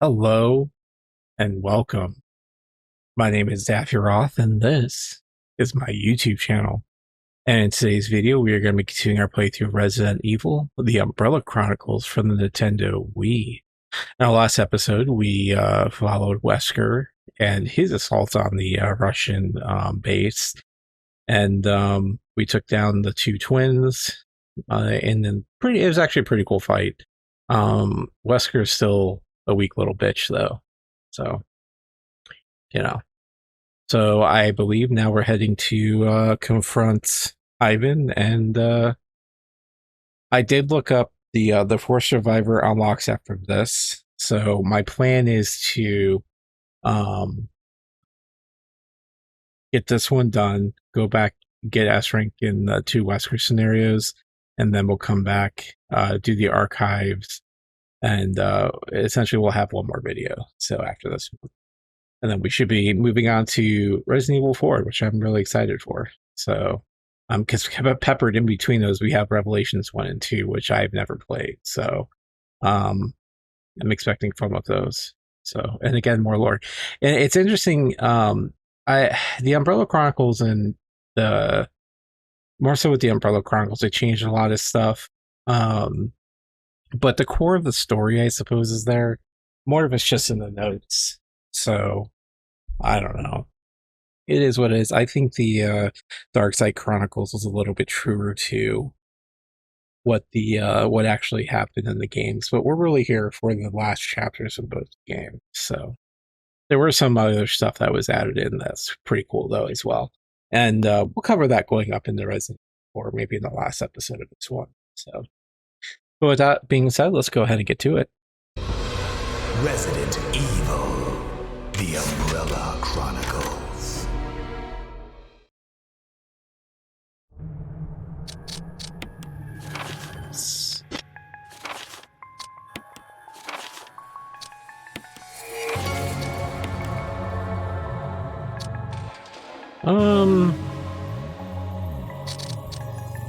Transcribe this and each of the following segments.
Hello and welcome. My name is Daffy Roth, and this is my YouTube channel. And in today's video, we are going to be continuing our playthrough of Resident Evil, The Umbrella Chronicles from the Nintendo Wii. In our last episode, we followed Wesker and his assault on the Russian base, and we took down the two twins. And then it was actually a pretty cool fight. Wesker is still a weak little bitch, though. So, you know. So I believe now we're heading to confront Ivan, and I did look up the Force Survivor unlocks after this. So my plan is to get this one done, go back, get S rank in the two Wesker scenarios, and then we'll come back, do the archives, and essentially we'll have one more video. So after this one. And then we should be moving on to Resident Evil 4, which I'm really excited for. So, because peppered in between those, we have Revelations 1 and 2, which I've never played. So, I'm expecting fun with those. So, and again, more lore. And it's interesting. The Umbrella Chronicles and more so with the Umbrella Chronicles, they changed a lot of stuff. But the core of the story, I suppose, is there. More of it's just in the notes. So, I don't know. It is what it is. I think the Dark Side Chronicles was a little bit truer to what actually happened in the games, but we're really here for the last chapters of both games. So there were some other stuff that was added in that's pretty cool though as well, and we'll cover that going up in the Resident Evil, or maybe in the last episode of this one. So, but with that being said, let's go ahead and get to it. Resident Evil, The Umbrella Chronicles.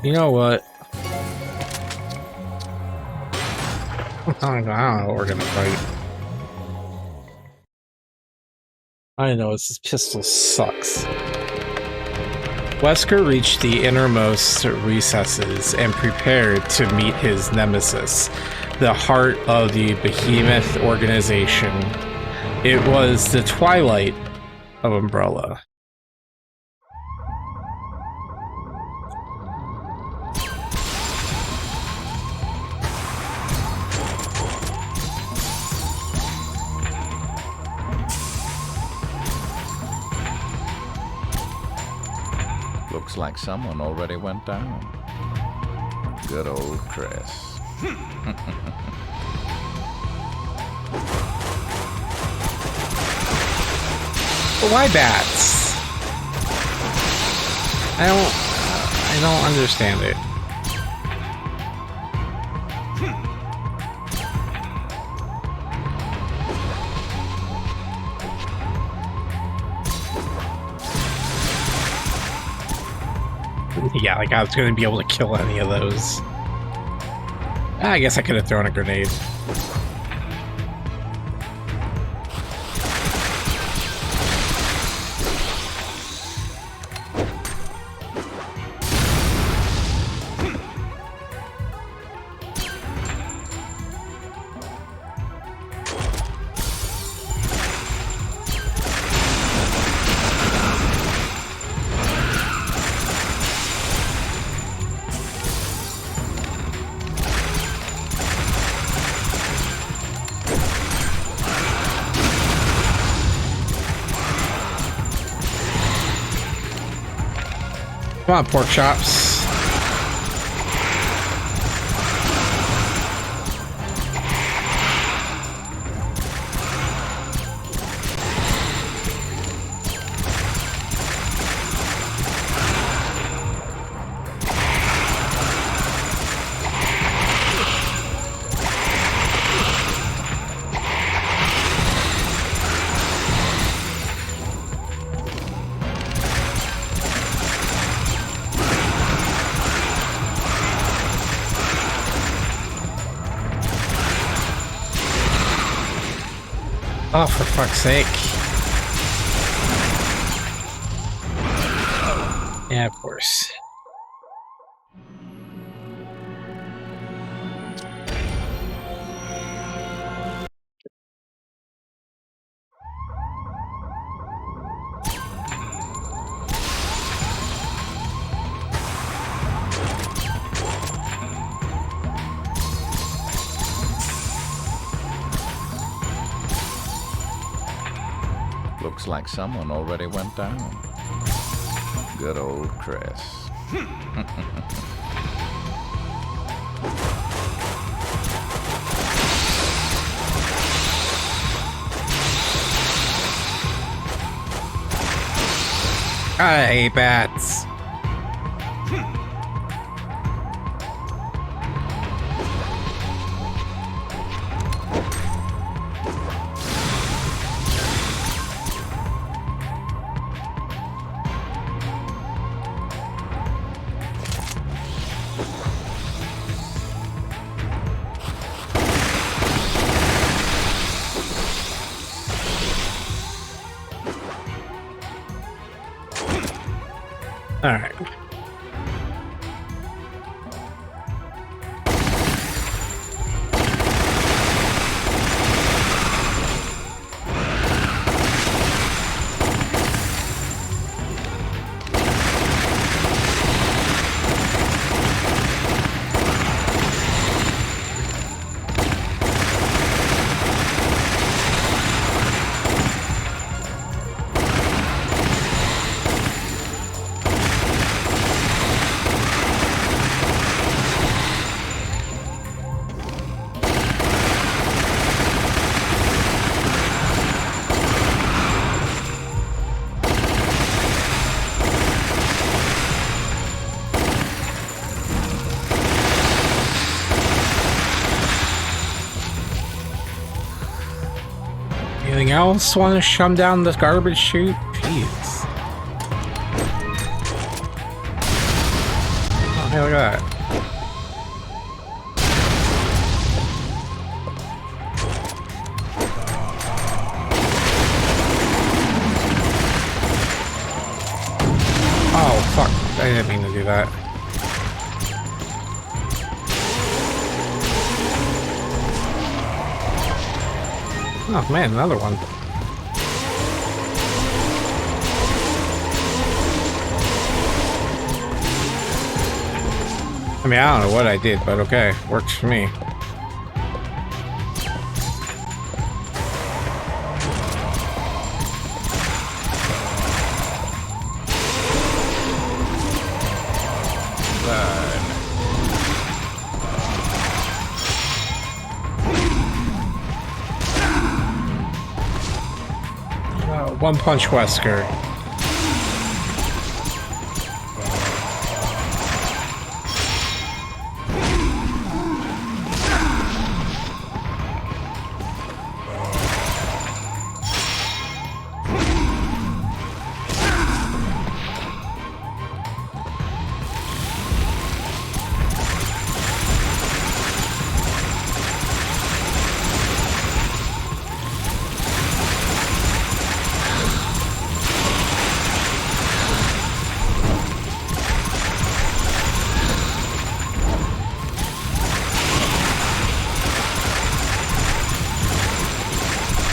You know what? I don't know what we're gonna fight. I know this pistol sucks. Wesker reached the innermost recesses and prepared to meet his nemesis, the heart of the behemoth organization. It was the twilight of Umbrella. Looks like someone already went down. Good old Chris. But why bats? I don't understand it. Yeah, like I was going to be able to kill any of those. I guess I could have thrown a grenade. Come on, pork chops. Oh, for fuck's sake. Yeah, of course. Looks like someone already went down. Good old Chris. I hate bats. All right. Anything else want to shove down this garbage chute? Jeez. Oh, hey, look at that. Oh, fuck. I didn't mean to do that. Oh man, another one. I mean, I don't know what I did, but okay, works for me. One punch Wesker.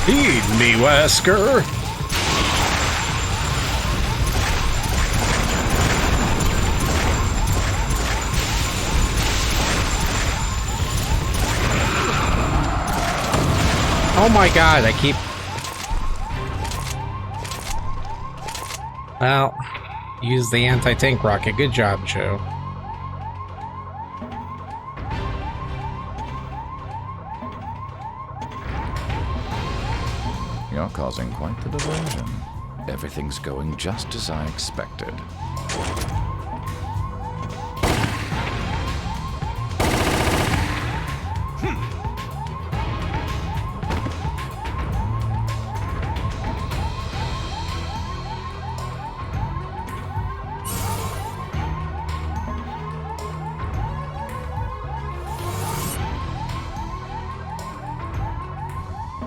Feed me, Wesker! Oh my god, I keep... Well, use the anti-tank rocket. Good job, Joe. You're causing quite the diversion. Everything's going just as I expected.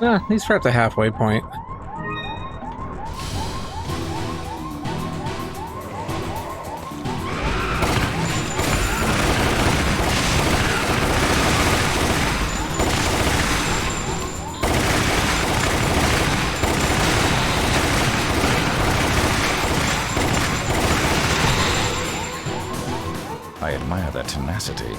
At least we're at the halfway point. I admire their tenacity.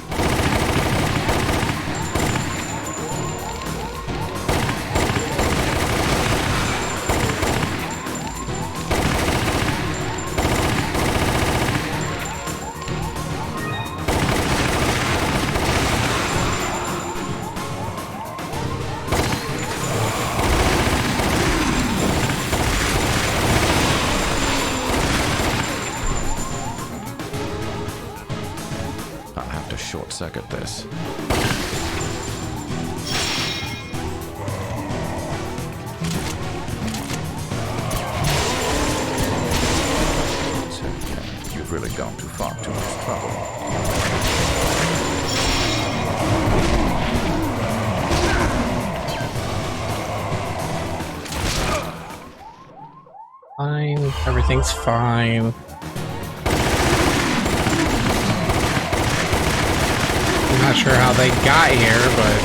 Short-circuit this. Sergei, you've really gone too far, too much trouble. Fine, everything's fine. I'm not sure how they got here, but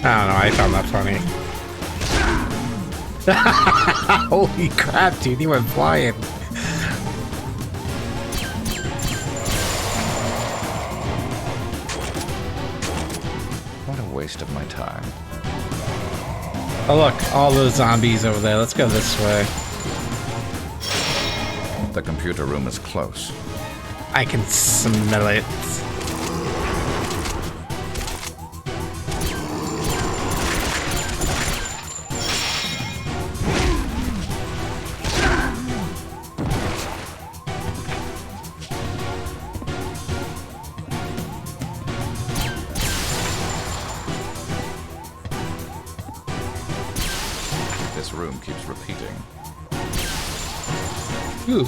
I don't know, I found that funny. Holy crap, dude, he went flying. Waste of my time. Oh look, all those zombies over there. Let's go this way. The computer room is close. I can smell it. This room keeps repeating. Ooh.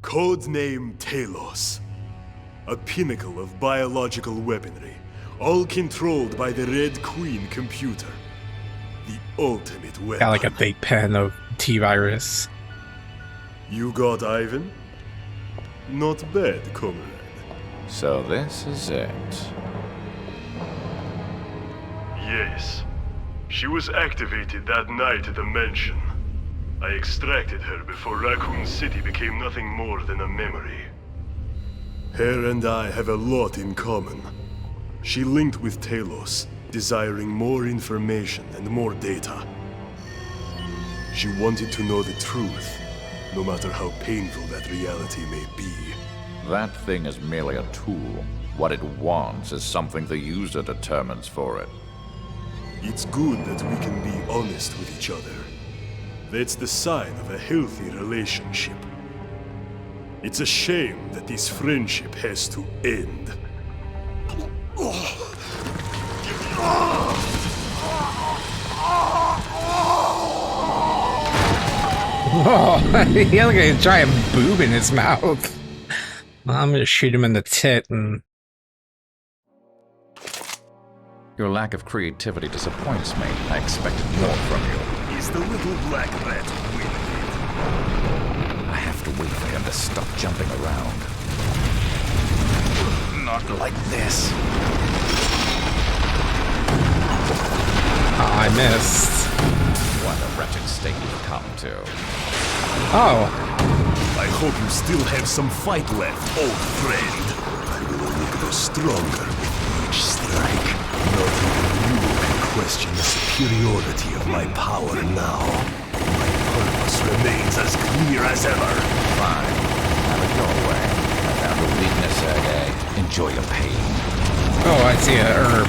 Codename Talos. A pinnacle of biological weaponry, all controlled by the Red Queen computer. The ultimate weapon. Got like a fake pen of T-Virus. You got Ivan? Not bad, comrade. So this is it. Yes. She was activated that night at the mansion. I extracted her before Raccoon City became nothing more than a memory. Her and I have a lot in common. She linked with Talos, desiring more information and more data. She wanted to know the truth, no matter how painful that reality may be. That thing is merely a tool. What it wants is something the user determines for it. It's good that we can be honest with each other. That's the sign of a healthy relationship. It's a shame that this friendship has to end. Oh, he had like a giant boob in his mouth. Well, I'm gonna shoot him in the tit and... Your lack of creativity disappoints me. I expected more from you. Is the little black rat winning? I have to wait for him to stop jumping around. Not like this. Oh, I missed. What a wretched state you've come to. Oh. I hope you still have some fight left, old friend. I will only grow stronger with each strike. Not even you can question the superiority of my power now. My purpose remains as clear as ever. Fine. Have it your way. I found a weakness, Sergei. Enjoy your pain. Oh, I see a herb.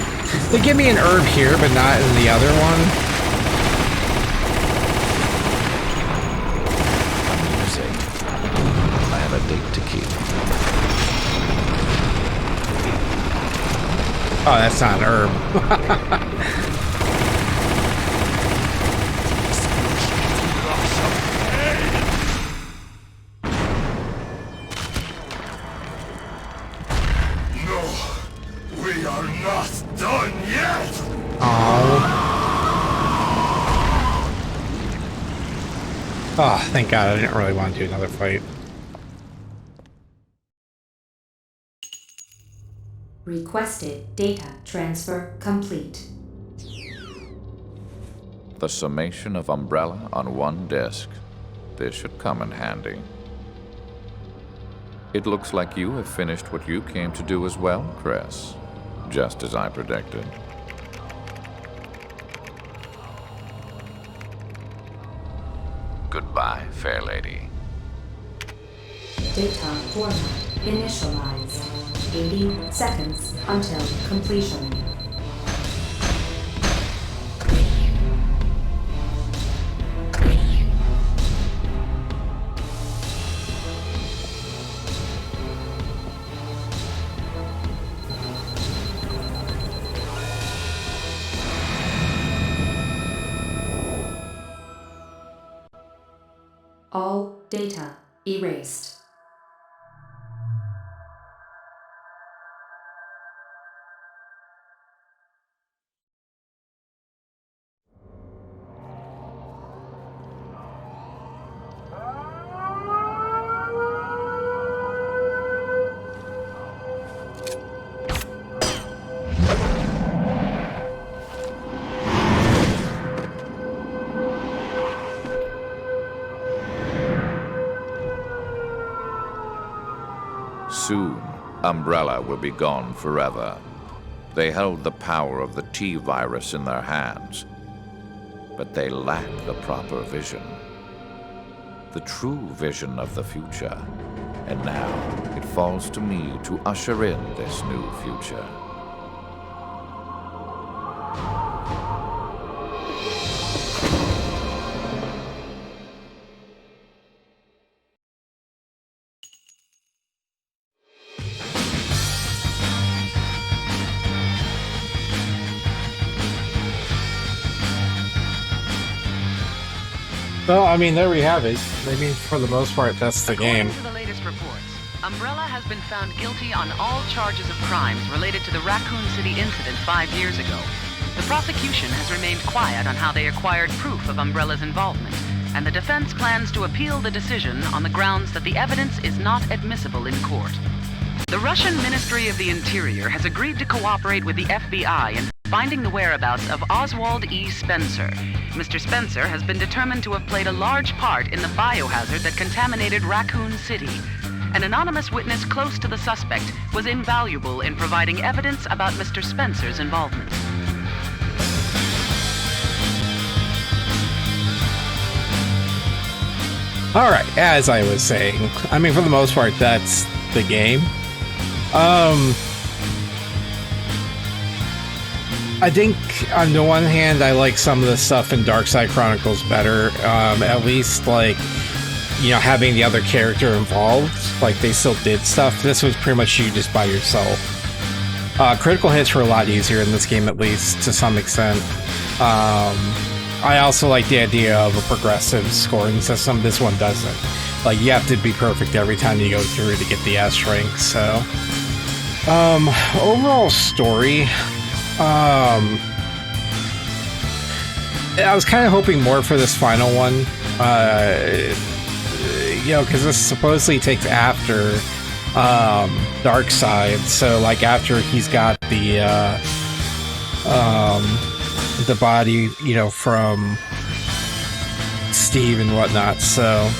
They give me an herb here, but not in the other one. Amusing. I have a date to keep. Oh, that's not an herb. No, we are not done yet. Oh, thank God. I didn't really want to do another fight. Requested data transfer complete. The summation of Umbrella on one disk. This should come in handy. It looks like you have finished what you came to do as well, Chris. Just as I predicted. Goodbye, fair lady. Data format initialized. 80 seconds until completion. All data erased. Soon, Umbrella will be gone forever. They held the power of the T-virus in their hands, but they lack the proper vision. The true vision of the future. And now, it falls to me to usher in this new future. Well, I mean, there we have it. I mean, for the most part, that's the game. According to the latest reports, Umbrella has been found guilty on all charges of crimes related to the Raccoon City incident 5 years ago. The prosecution has remained quiet on how they acquired proof of Umbrella's involvement, and the defense plans to appeal the decision on the grounds that the evidence is not admissible in court. The Russian Ministry of the Interior has agreed to cooperate with the FBI in finding the whereabouts of Oswald E. Spencer. Mr. Spencer has been determined to have played a large part in the biohazard that contaminated Raccoon City. An anonymous witness close to the suspect was invaluable in providing evidence about Mr. Spencer's involvement. All right, as I was saying, I mean, for the most part, that's the game. I think on the one hand, I like some of the stuff in Darkside Chronicles better. At least, like, you know, having the other character involved, like they still did stuff. This was pretty much you just by yourself. Critical hits were a lot easier in this game, at least to some extent. I also like the idea of a progressive scoring system. This one doesn't. Like, you have to be perfect every time you go through to get the S rank. So, overall story. I was kind of hoping more for this final one, you know, because this supposedly takes after Darkside, so like after he's got the body, you know, from Steve and whatnot. So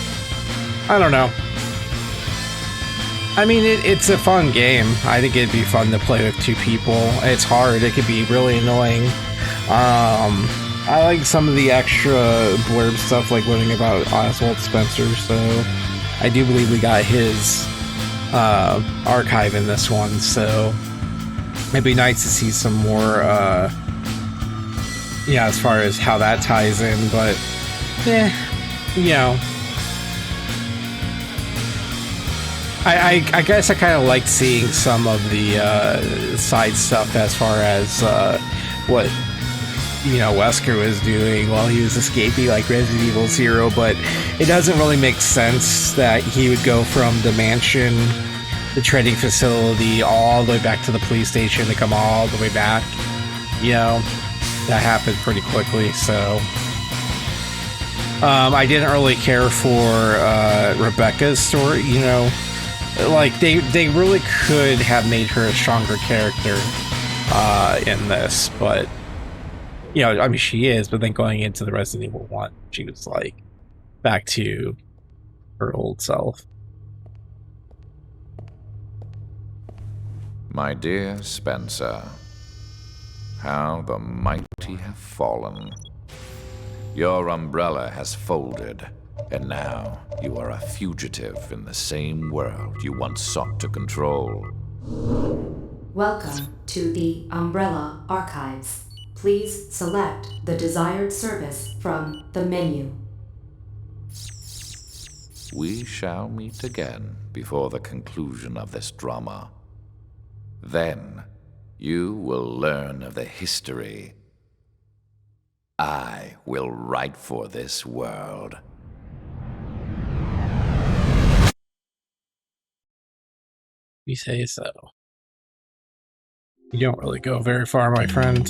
I don't know. I mean, it's a fun game. I think it'd be fun to play with two people. It's hard. It could be really annoying. I like some of the extra blurb stuff, like learning about Oswald Spencer, so I do believe we got his archive in this one, so it'd be nice to see some more, yeah, as far as how that ties in, but, you know, I guess I kind of liked seeing some of the side stuff as far as what, you know, Wesker was doing while he was escaping, like Resident Evil 0, but it doesn't really make sense that he would go from the mansion, the trading facility, all the way back to the police station to come all the way back. You know, that happened pretty quickly, so... I didn't really care for Rebecca's story, you know. Like, they really could have made her a stronger character in this, but... You know, I mean, she is, but then going into the Resident Evil 1, she was, like, back to her old self. My dear Spencer, how the mighty have fallen. Your umbrella has folded, and now you are a fugitive in the same world you once sought to control. Welcome to the Umbrella Archives. Please select the desired service from the menu. We shall meet again before the conclusion of this drama. Then, you will learn of the history I will write for this world. You say so. You don't really go very far, my friend.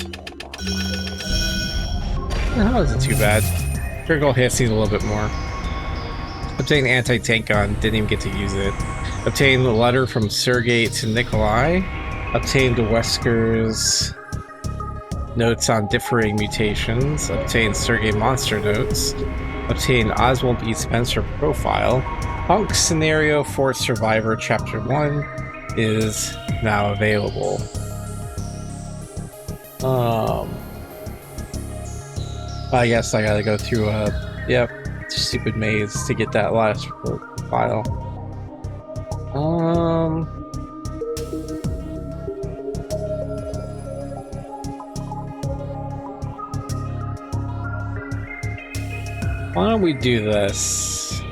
That wasn't too bad. Critical hits need a little bit more. Obtain anti-tank gun, didn't even get to use it. Obtain the letter from Sergei to Nikolai. Obtain the Wesker's notes on differing mutations. Obtain Sergei monster notes. Obtain Oswald E. Spencer profile. Hunk scenario for Survivor Chapter 1 is now available. I guess I gotta go through yep, stupid maze to get that last file. Why don't we do this?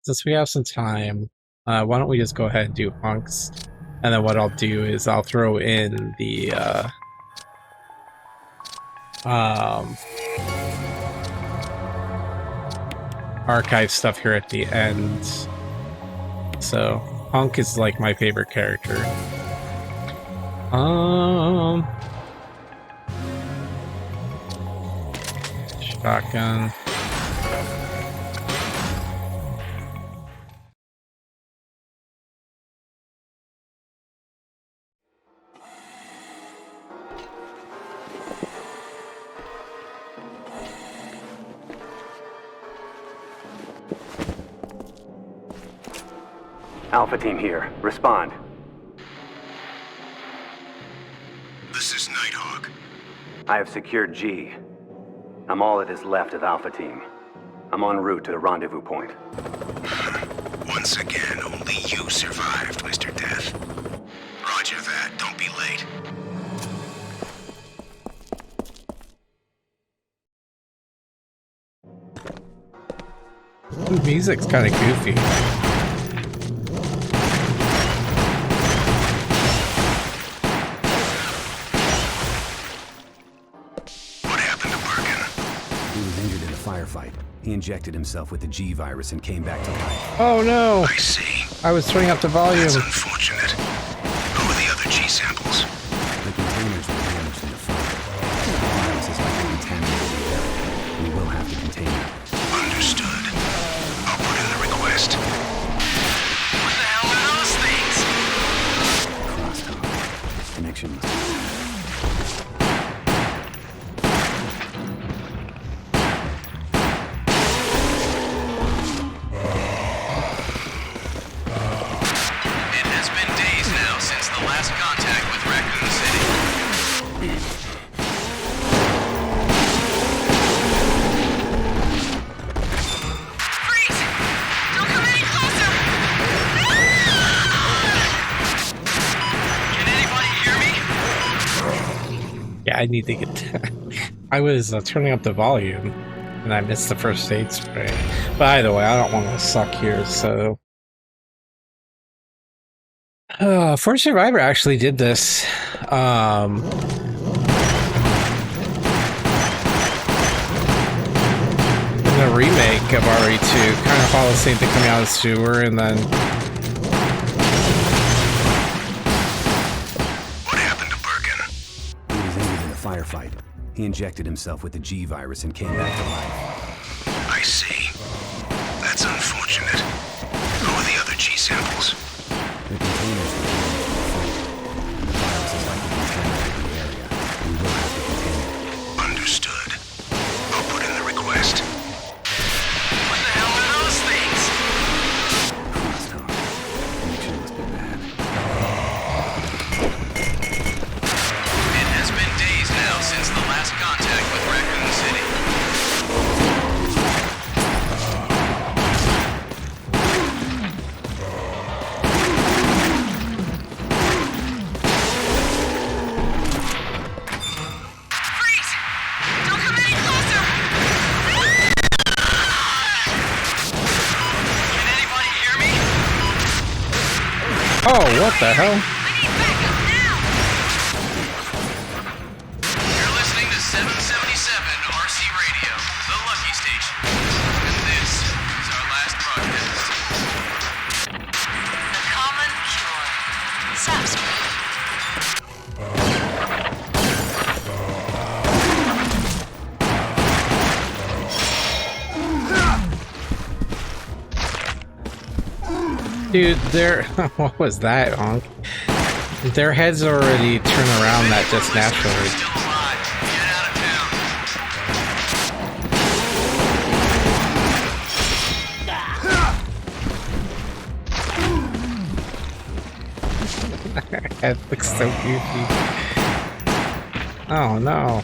Since we have some time, why don't we just go ahead and do Hunks? And then what I'll do is I'll throw in the archive stuff here at the end. So Hunk is like my favorite character. Shotgun. Alpha team here. Respond. This is Nighthawk. I have secured G. I'm all that is left of Alpha team. I'm en route to the rendezvous point. Once again, only you survived, Mr. Death. Roger that. Don't be late. The music's kind of goofy. Firefight. He injected himself with the G virus and came back to life. Oh no! I see. I was turning up the volume. That's unfortunate. Who are the other G samples? The containers were damaged in the fire. The virus is likely contaminated the area. We will have to contain it. Understood. I'll put in the request. What the hell are those things? Crosstalk. Connection. It has been days now since the last contact with Raccoon I need to get. I was turning up the volume, and I missed the first aid spray. But either way, I don't want to suck here, so. Force Survivor actually did this. In the remake of RE2, kind of follows the same thing coming out of the sewer, and then. What happened to Birkin? He was injured in a firefight. He injected himself with the G virus and came back to life. I see. That's unfortunate. Who are the other G samples? The containers were damaged in the fight. The virus is likely contaminated the area. We will have to contain it. Understood. I'll put in the request. What the hell are those things? Crosstalk. Connection must be bad. It has been days now since the last contact with Raccoon City. Freeze! Don't come any closer! Can anybody hear me? Oh, what the hell? I need backup now! You're listening to 777 RC Radio, the Lucky Station. And this is our last broadcast. The common cure. Subscribe. Dude, what was that, Hunk? Their heads already turn around that just naturally. Still alive. Get out of town. Head looks so goofy. Oh no.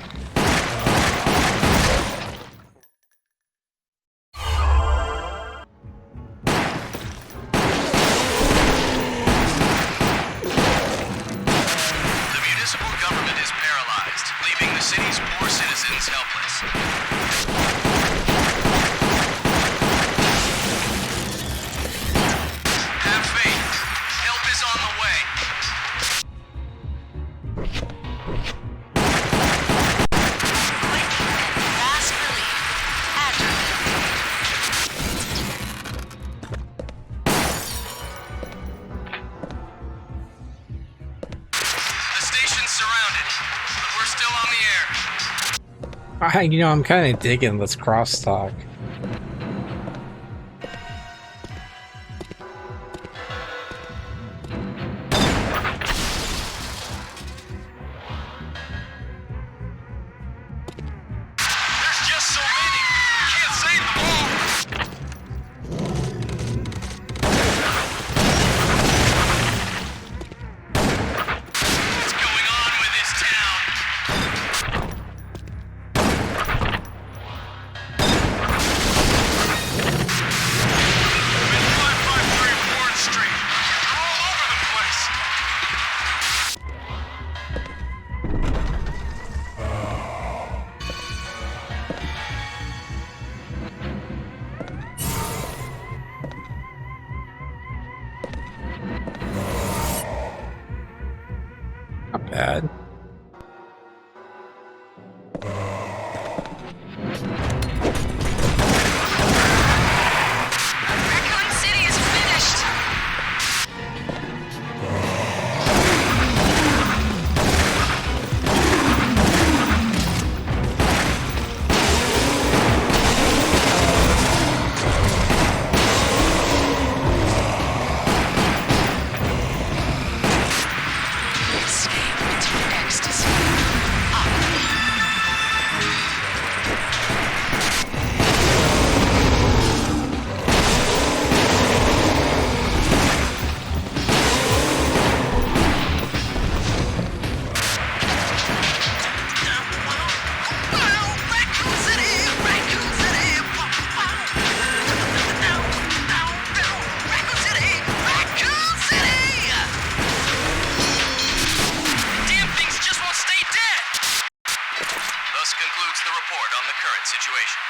The municipal government is paralyzed, leaving the city's poor citizens helpless. Have faith. Help is on the way. Fast relief. The station's surrounded, but we're still on the air. I'm kind of digging this crosstalk. There's just so many. Can't save them all. What's going on with this town? I'm in 553 Ward Street. They're all over the place. Not bad. Raccoon City is finished. Escape to the current situation.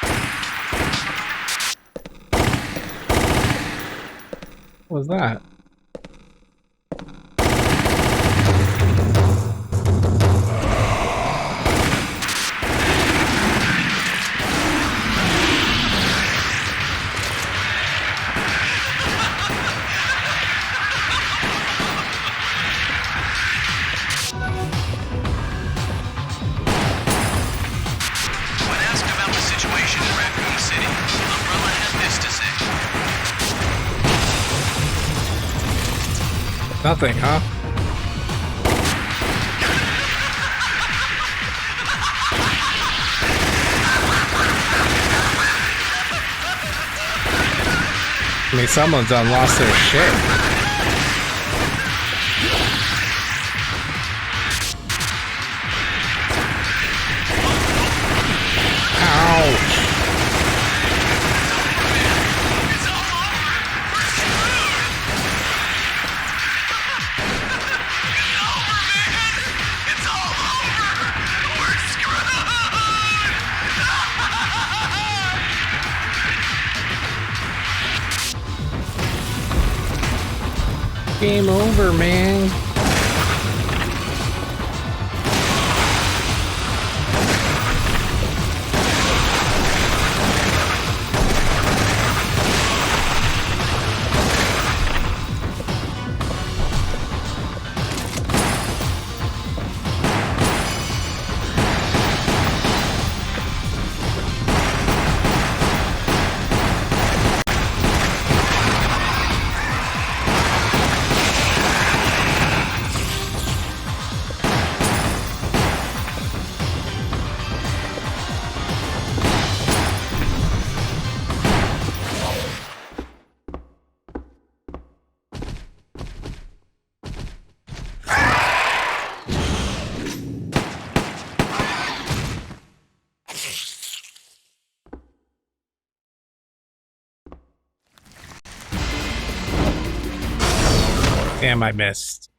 What was that? When asked about the situation in Raccoon City, Umbrella had this to say. Nothing, huh? I mean, someone's done lost their shit. Ouch. Game over, man. Damn, I missed.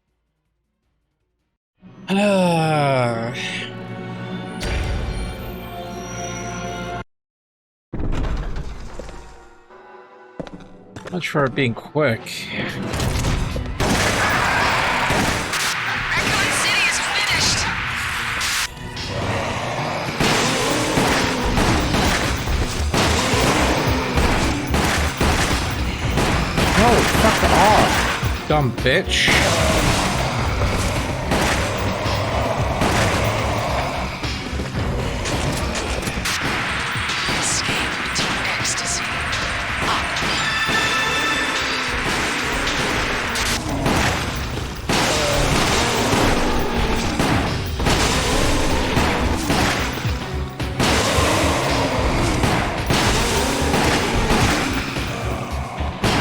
Much for it being quick. Raccoon City is finished! Oh, fuck off, dumb bitch. Escape to ecstasy.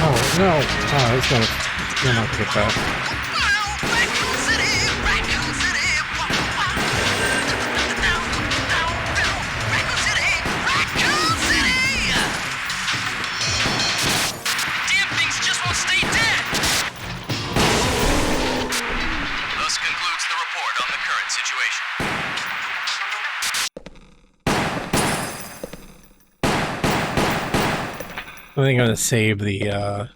Oh no! Oh, it's gonna. You're not gonna get that. Raccoon City! Raccoon City! Raccoon City! Raccoon City! Damn things just won't stay dead! Thus concludes the report on the current situation. I think I'm gonna save the.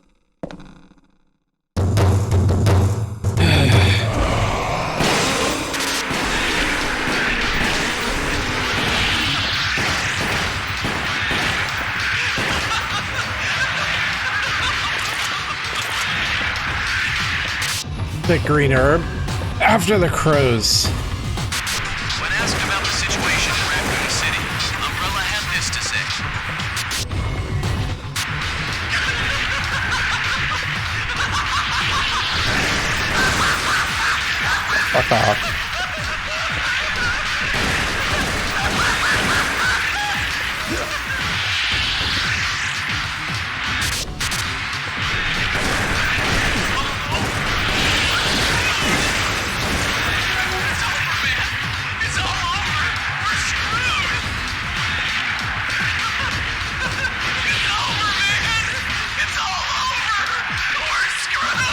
The green herb after the crows. When asked about the situation in Raccoon City, Umbrella had this to say. Fuck off. It's all over! We're screwed! It's over, man! It's all over! We're screwed!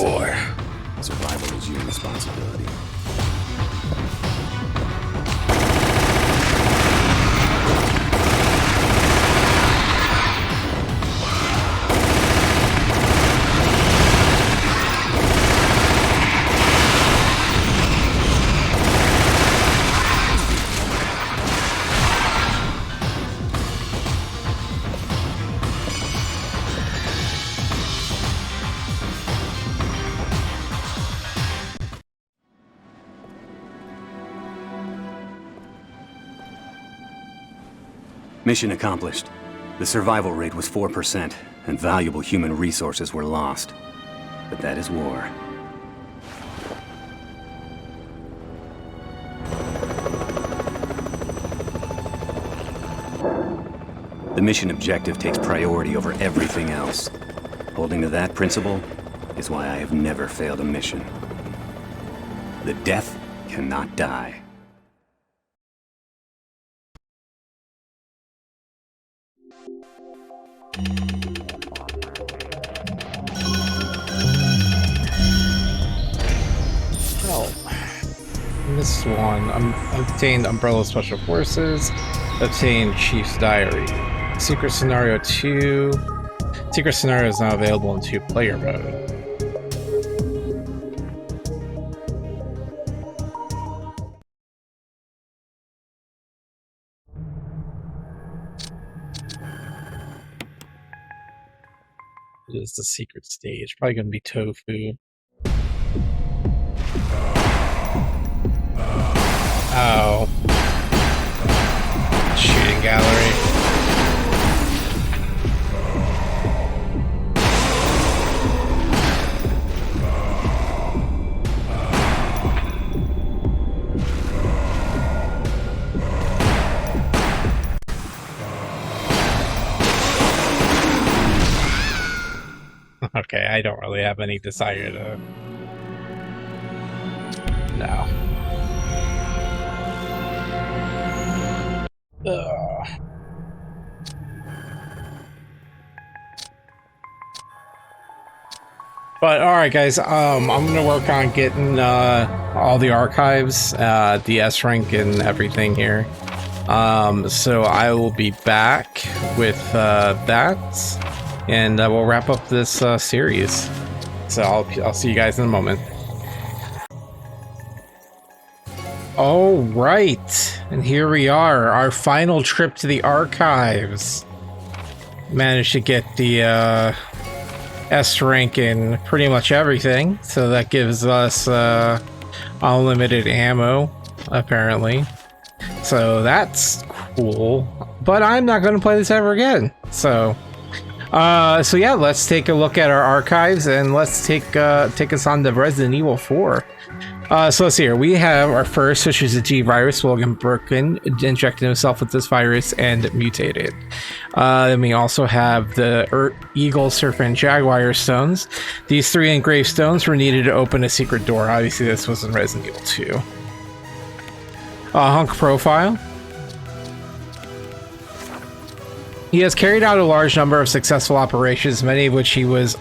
Sure. Survival is your responsibility. Mission accomplished. The survival rate was 4%, and valuable human resources were lost. But that is war. The mission objective takes priority over everything else. Holding to that principle is why I have never failed a mission. The death cannot die. Well, in this one, obtained Umbrella Special Forces, obtained Chief's Diary. Secret Scenario 2. Secret Scenario is now available in 2-player mode. It is the secret stage. Probably going to be Tofu. Oh. Shooting gallery. Okay, I don't really have any desire to... No. Ugh. But alright guys, I'm gonna work on getting all the archives, the S rank and everything here. So I will be back with that, and we'll wrap up this series. So I'll see you guys in a moment. All right, and here we are, our final trip to the archives. Managed to get the S rank in pretty much everything, so that gives us unlimited ammo, apparently. So that's cool, but I'm not going to play this ever again. So yeah, let's take a look at our archives and let's take us on to Resident Evil 4. So let's see here. We have our first, which is the G virus. William Birkin injected himself with this virus and mutated. Then we also have the Eagle, Serpent, Jaguar stones. These 3 engraved stones were needed to open a secret door. Obviously, this was in Resident Evil 2. Hunk profile. He has carried out a large number of successful operations, many of which he was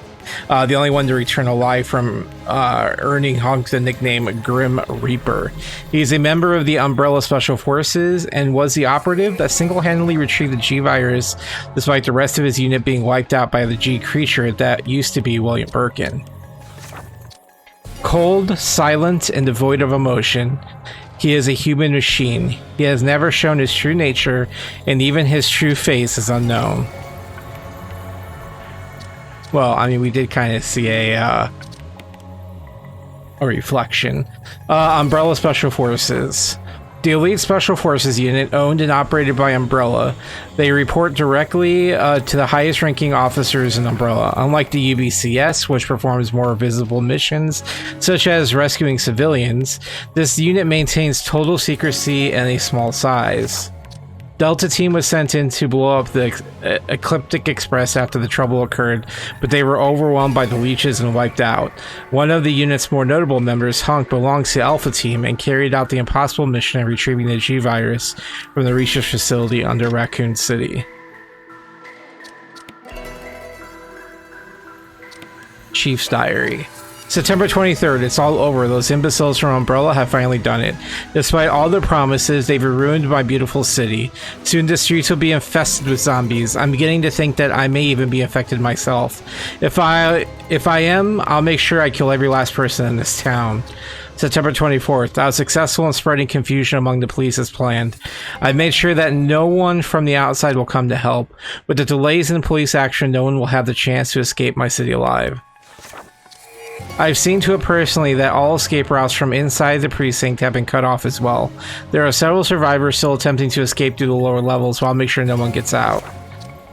the only one to return alive from, earning Hunk the nickname Grim Reaper. He is a member of the Umbrella Special Forces and was the operative that single-handedly retrieved the G-Virus despite the rest of his unit being wiped out by the G creature that used to be William Birkin. Cold, silent, and devoid of emotion, he is a human machine. He has never shown his true nature, and even his true face is unknown. Well, I mean, we did kind of see a reflection. Umbrella Special Forces. The Elite Special Forces unit, owned and operated by Umbrella. They report directly to the highest ranking officers in Umbrella. Unlike the UBCS, which performs more visible missions, such as rescuing civilians, this unit maintains total secrecy and a small size. Delta Team was sent in to blow up the Ecliptic Express after the trouble occurred, but they were overwhelmed by the leeches and wiped out. One of the unit's more notable members, Hunk, belongs to Alpha Team and carried out the impossible mission of retrieving the G-Virus from the research facility under Raccoon City. Chief's Diary. September 23rd, it's all over. Those imbeciles from Umbrella have finally done it. Despite all their promises, they've ruined my beautiful city. Soon the streets will be infested with zombies. I'm beginning to think that I may even be infected myself. If I am, I'll make sure I kill every last person in this town. September 24th, I was successful in spreading confusion among the police as planned. I made sure that no one from the outside will come to help. With the delays in police action, no one will have the chance to escape my city alive. I've seen to it personally that all escape routes from inside the precinct have been cut off as well. There are several survivors still attempting to escape through the lower levels, so I'll make sure no one gets out.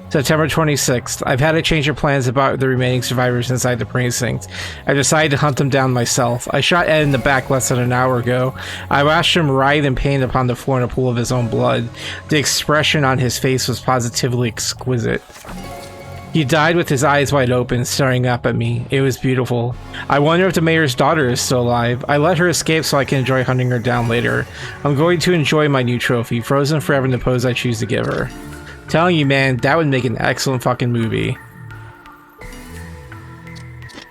September 26th, I've had a change of plans about the remaining survivors inside the precinct. I decided to hunt them down myself. I shot Ed in the back less than an hour ago. I watched him writhe in pain upon the floor in a pool of his own blood. The expression on his face was positively exquisite. He died with his eyes wide open, staring up at me. It was beautiful. I wonder if the mayor's daughter is still alive. I let her escape so I can enjoy hunting her down later. I'm going to enjoy my new trophy, frozen forever in the pose I choose to give her. Telling you, man, that would make an excellent fucking movie.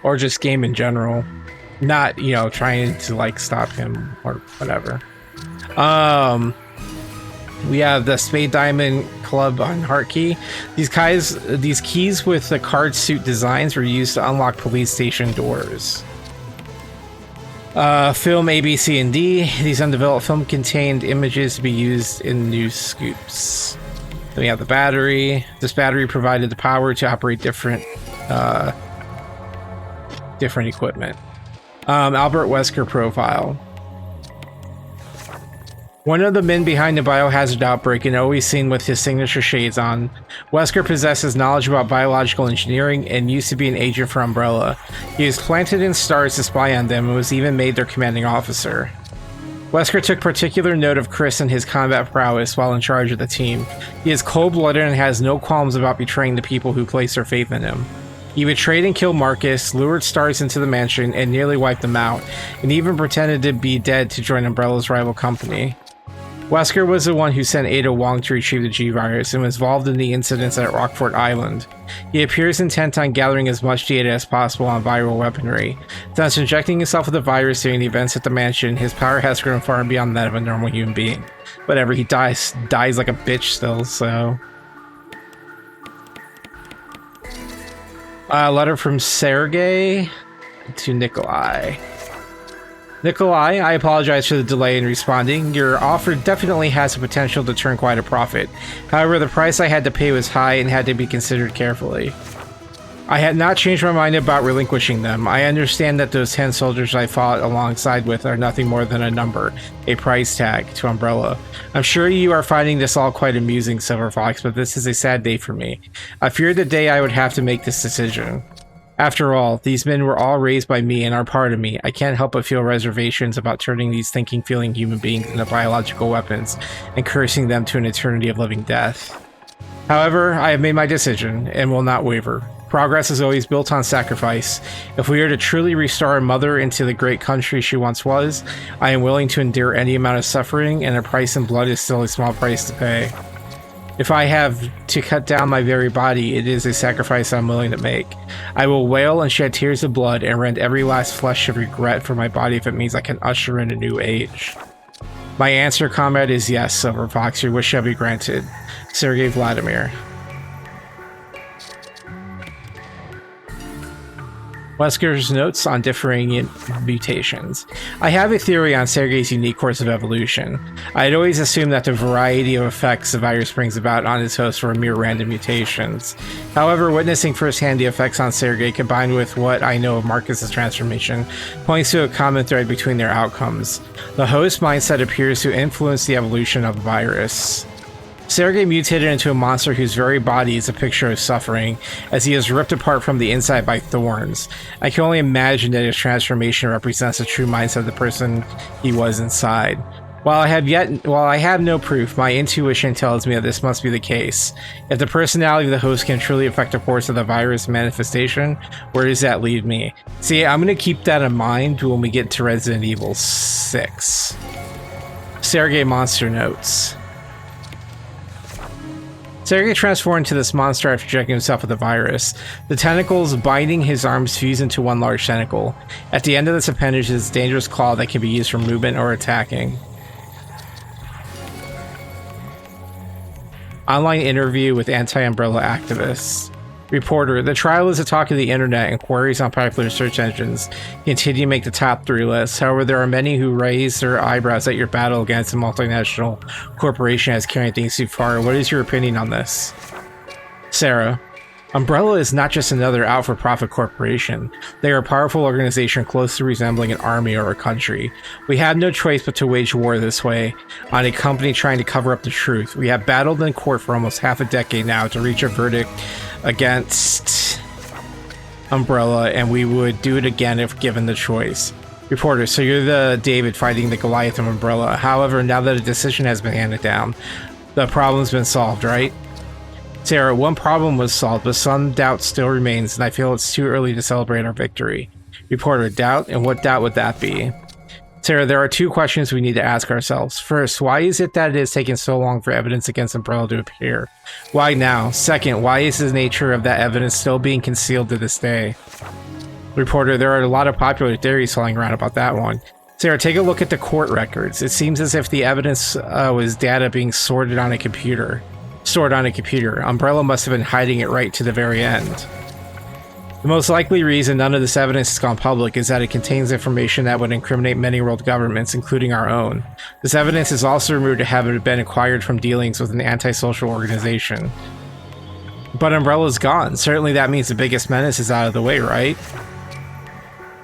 Or just game in general. Not, you know, trying to, like, stop him or whatever. We have the Spade Diamond Club on Heart Key. These keys with the card suit designs were used to unlock police station doors. Film A, B, C, and D. These undeveloped film contained images to be used in news scoops. Then we have the battery. This battery provided the power to operate different equipment. Albert Wesker profile. One of the men behind the biohazard outbreak and always seen with his signature shades on. Wesker possesses knowledge about biological engineering and used to be an agent for Umbrella. He was planted in stars to spy on them and was even made their commanding officer. Wesker took particular note of Chris and his combat prowess while in charge of the team. He is cold-blooded and has no qualms about betraying the people who place their faith in him. He betrayed and killed Marcus, lured Stars into the mansion, and nearly wiped them out, and even pretended to be dead to join Umbrella's rival company. Wesker was the one who sent Ada Wong to retrieve the G-Virus and was involved in the incidents at Rockfort Island. He appears intent on gathering as much data as possible on viral weaponry. Since injecting himself with the virus during the events at the mansion, his power has grown far beyond that of a normal human being. Whatever, he dies like a bitch still, so... A letter from Sergei to Nikolai. Nikolai, I apologize for the delay in responding. Your offer definitely has the potential to turn quite a profit. However, the price I had to pay was high and had to be considered carefully. I had not changed my mind about relinquishing them. I understand that those 10 soldiers I fought alongside with are nothing more than a number, a price tag to Umbrella. I'm sure you are finding this all quite amusing, Silver Fox, but this is a sad day for me. I feared the day I would have to make this decision. After all, these men were all raised by me and are part of me. I can't help but feel reservations about turning these thinking, feeling human beings into biological weapons and cursing them to an eternity of living death. However, I have made my decision and will not waver. Progress is always built on sacrifice. If we are to truly restore our mother into the great country she once was, I am willing to endure any amount of suffering, and a price in blood is still a small price to pay. If I have to cut down my very body, it is a sacrifice I'm willing to make. I will wail and shed tears of blood and rend every last flesh of regret for my body if it means I can usher in a new age. My answer, comrade, is yes, Silver Fox. Your wish shall be granted. Sergei Vladimir. Wesker's notes on differing mutations. I have a theory on Sergei's unique course of evolution. I had always assumed that the variety of effects the virus brings about on its host were mere random mutations. However, witnessing firsthand the effects on Sergei combined with what I know of Marcus's transformation points to a common thread between their outcomes. The host mindset appears to influence the evolution of the virus. Sergei mutated into a monster whose very body is a picture of suffering, as he is ripped apart from the inside by thorns. I can only imagine that his transformation represents the true mindset of the person he was inside. While I have no proof, my intuition tells me that this must be the case. If the personality of the host can truly affect the course of the virus manifestation, where does that leave me? See, I'm going to keep that in mind when we get to Resident Evil 6. Sergei Monster Notes. Sergei transformed into this monster after injecting himself with the virus. The tentacles binding his arms fuse into one large tentacle. At the end of this appendage is a dangerous claw that can be used for movement or attacking. Online interview with anti-Umbrella activists. Reporter, the trial is the talk of the internet and queries on popular search engines continue to make the top 3 lists. However, there are many who raise their eyebrows at your battle against a multinational corporation as carrying things too far. What is your opinion on this? Sarah, Umbrella is not just another out-for-profit corporation. They are a powerful organization closely resembling an army or a country. We have no choice but to wage war this way on a company trying to cover up the truth. We have battled in court for almost half a decade now to reach a verdict against Umbrella, and we would do it again if given the choice. Reporter, so you're the David fighting the Goliath of Umbrella. However, now that a decision has been handed down, the problem's been solved, right? Sarah, one problem was solved, but some doubt still remains, and I feel it's too early to celebrate our victory. Reporter, doubt? And what doubt would that be? Sarah, there are 2 questions we need to ask ourselves. First, why is it that it has taken so long for evidence against Umbrella to appear? Why now? Second, why is the nature of that evidence still being concealed to this day? Reporter, there are a lot of popular theories flying around about that one. Sarah, take a look at the court records. It seems as if the evidence was data being stored on a computer. Umbrella must have been hiding it right to the very end. The most likely reason none of this evidence has gone public is that it contains information that would incriminate many world governments, including our own. This evidence is also rumored to have been acquired from dealings with an antisocial organization. But Umbrella's gone. Certainly that means the biggest menace is out of the way, right?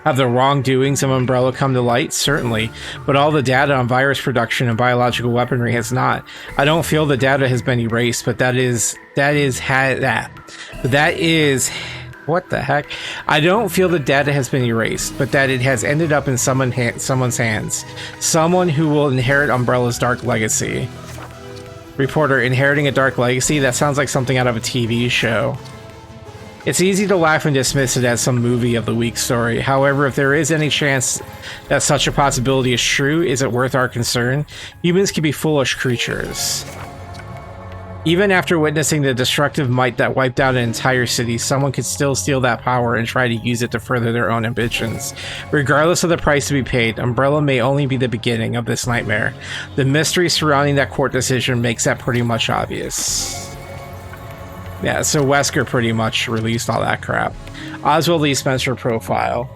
Have the wrongdoings of Umbrella come to light? Certainly, but all the data on virus production and biological weaponry has not. I don't feel the data has been erased, but what the heck? I don't feel the data has been erased, but that it has ended up in someone's hands. Someone who will inherit Umbrella's dark legacy. Reporter, inheriting a dark legacy? That sounds like something out of a TV show. It's easy to laugh and dismiss it as some movie of the week story. However, if there is any chance that such a possibility is true, is it worth our concern? Humans can be foolish creatures. Even after witnessing the destructive might that wiped out an entire city, someone could still steal that power and try to use it to further their own ambitions. Regardless of the price to be paid, Umbrella may only be the beginning of this nightmare. The mystery surrounding that court decision makes that pretty much obvious. Yeah, so Wesker pretty much released all that crap. Oswald Lee Spencer profile.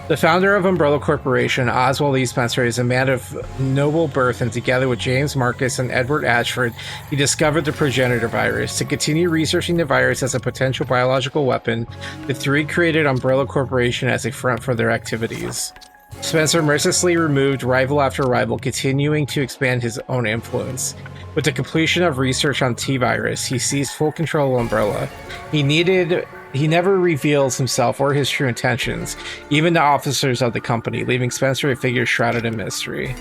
The founder of Umbrella Corporation, Oswald Lee Spencer, is a man of noble birth, and together with James Marcus and Edward Ashford, he discovered the progenitor virus. To continue researching the virus as a potential biological weapon, the three created Umbrella Corporation as a front for their activities. Spencer mercilessly removed rival after rival, continuing to expand his own influence. With the completion of research on T-Virus, he seized full control of Umbrella. He never reveals himself or his true intentions, even to officers of the company, leaving Spencer a figure shrouded in mystery.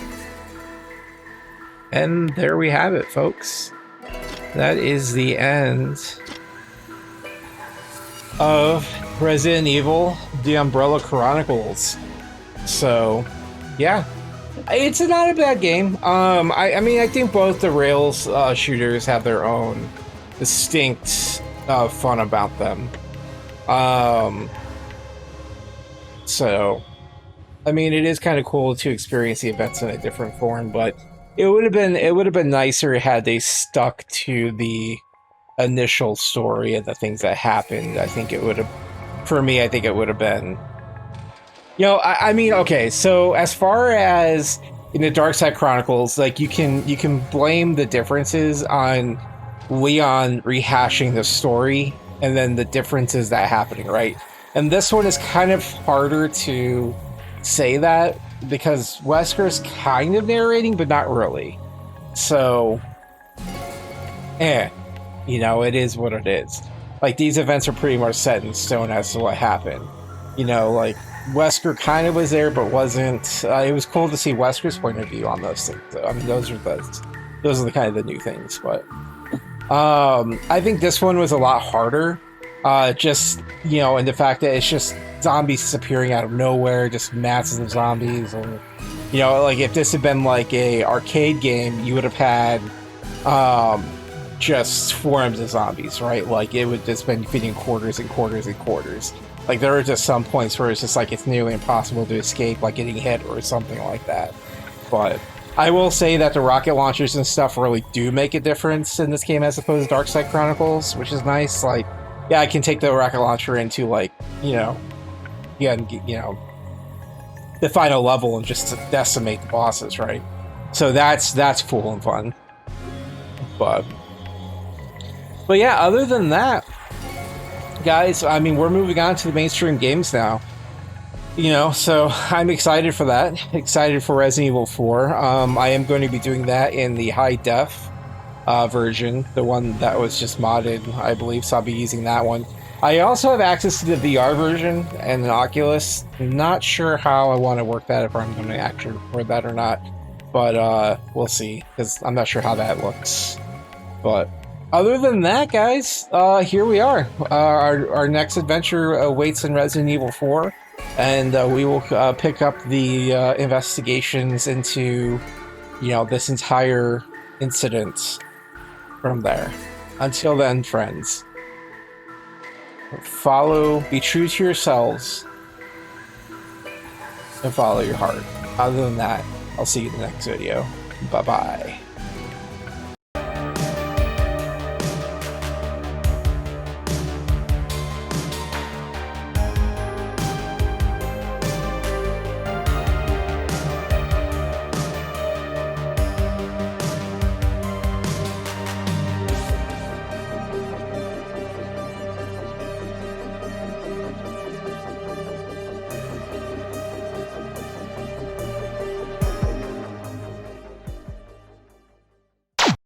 And there we have it, folks. That is the end of Resident Evil, The Umbrella Chronicles. So, yeah. It's not a bad game. I mean, I think both the Rails shooters have their own distinct fun about them. So, I mean, it is kind of cool to experience the events in a different form, but it would have been nicer had they stuck to the initial story and the things that happened. I think it would have, for me, I think it would have been. You know, I mean, okay, so as far as in the Dark Side Chronicles, like you can blame the differences on Leon rehashing the story and then the differences that happening, right? And this one is kind of harder to say that because Wesker's kind of narrating, but not really. So, you know, it is what it is. Like, these events are pretty much set in stone as to what happened. You know, like, Wesker kind of was there, but wasn't. It was cool to see Wesker's point of view on those things. I mean, those are the kind of the new things. But I think this one was a lot harder. Just, you know, and the fact that it's just zombies appearing out of nowhere, just masses of zombies, and you know, like if this had been like a arcade game, you would have had just swarms of zombies, right? Like, it would just been feeding quarters and quarters and quarters. Like, there are just some points where it's just like it's nearly impossible to escape, like getting hit or something like that. But I will say that the rocket launchers and stuff really do make a difference in this game as opposed to Darkside Chronicles, which is nice. Like, yeah, I can take the rocket launcher into, like, the final level and just to decimate the bosses, right? So that's cool and fun. But yeah, other than that, guys, I mean, we're moving on to the mainstream games now. So I'm excited for that. Excited for Resident Evil 4. I am going to be doing that in the high def version, the one that was just modded, I believe, so I'll be using that one. I also have access to the VR version and an Oculus. Not sure how I want to work that, if I'm going to actually record that or not. But we'll see, because I'm not sure how that looks. But other than that, guys, here we are. Our next adventure awaits in Resident Evil 4. And we will pick up the investigations into, this entire incident from there. Until then, friends, be true to yourselves, and follow your heart. Other than that, I'll see you in the next video. Bye-bye.